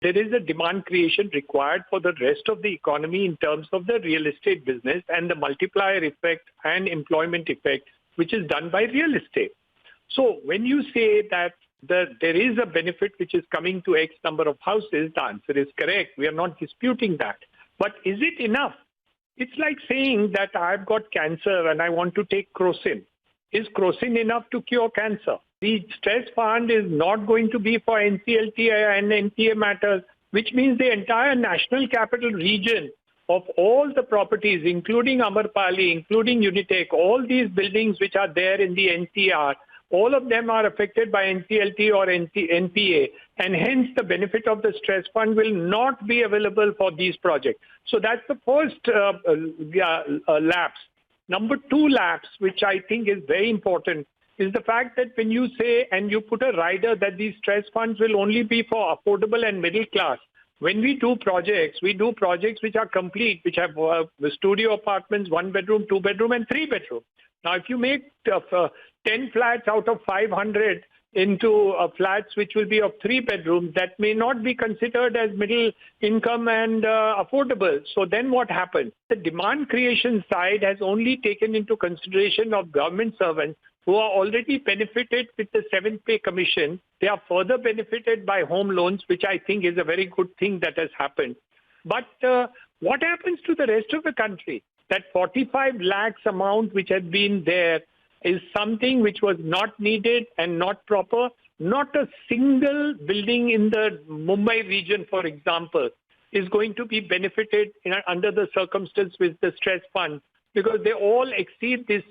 There is a demand creation required for the rest of the economy in terms of the real estate business and the multiplier effect and employment effect, which is done by real estate. So when you say that there is a benefit which is coming to X number of houses, the answer is correct. We are not disputing that. But is it enough? It's like saying that I've got cancer and I want to take crocin. Is crocin enough to cure cancer? The stress fund is not going to be for NCLT and NPA matters, which means the entire national capital region of all the properties, including Amarpali, including Unitech, all these buildings which are there in the NCR, all of them are affected by NCLT or NPA, and hence the benefit of the stress fund will not be available for these projects. So that's the first lapse. Number two lapse, which I think is very important, is the fact that when you say and you put a rider that these stress funds will only be for affordable and middle class. When we do projects which are complete, which have studio apartments, 1 bedroom, 2 bedroom, and 3 bedroom. Now, if you make 10 flats out of 500 into flats which will be of 3 bedrooms, that may not be considered as middle income and affordable. So then what happens? The demand creation side has only taken into consideration of government servants who are already benefited with the 7th Pay Commission. They are further benefited by home loans, which I think is a very good thing that has happened. But what happens to the rest of the country? That 45 lakhs amount which had been there is something which was not needed and not proper. Not a single building in the Mumbai region, for example, is going to be benefited under the circumstance with the stress fund, because they all exceed this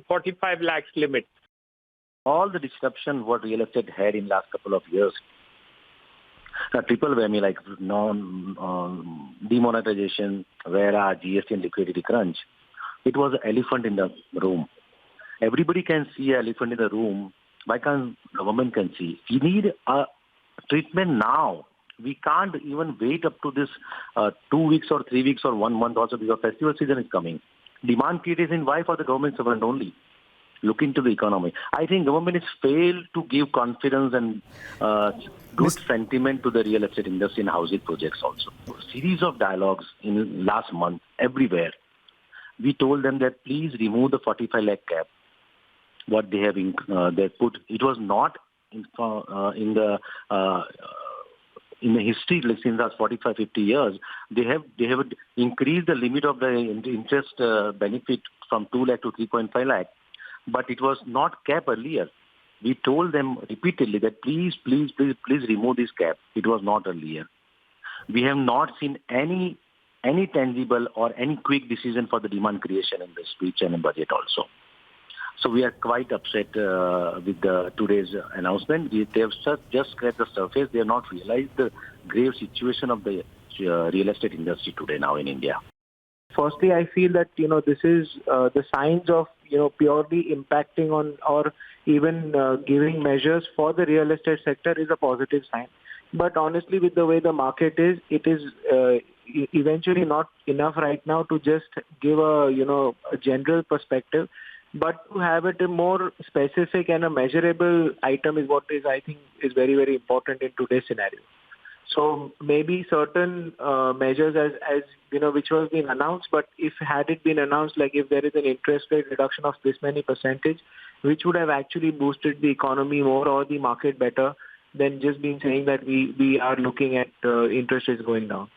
45 lakhs limit. All the disruption what real estate had in last couple of years, triple whammy like demonetization, WERA, GST and liquidity crunch, it was an elephant in the room. Everybody can see an elephant in the room. Why can't government can see? We need a treatment now. We can't even wait up to this 2 weeks or 3 weeks or 1 month also, because festival season is coming. Demand creation, why for the government servant only? Look into the economy. I think government has failed to give confidence and good sentiment to the real estate industry and housing projects also. A series of dialogues in last month everywhere. We told them that please remove the 45 lakh cap. What they have they put, it was not in the history since last 45-50 years. They have increased the limit of the interest benefit from 2 lakh to 3.5 lakh. But it was not cap earlier. We told them repeatedly that please remove this cap. It was not earlier. We have not seen any tangible or any quick decision for the demand creation in the speech and in budget also. So we are quite upset with today's announcement. They have just scratched the surface. They have not realized the grave situation of the real estate industry today now in India. Firstly, I feel that, this is the signs of, purely impacting on or even giving measures for the real estate sector is a positive sign. But honestly, with the way the market is, it is eventually not enough right now to just give a general perspective. But to have it a more specific and a measurable item is what is, I think, is very, very important in today's scenario. So maybe certain measures as which was being announced, but if had it been announced, like if there is an interest rate reduction of this many percentage, which would have actually boosted the economy more or the market better than just being saying that we are looking at interest rates going down.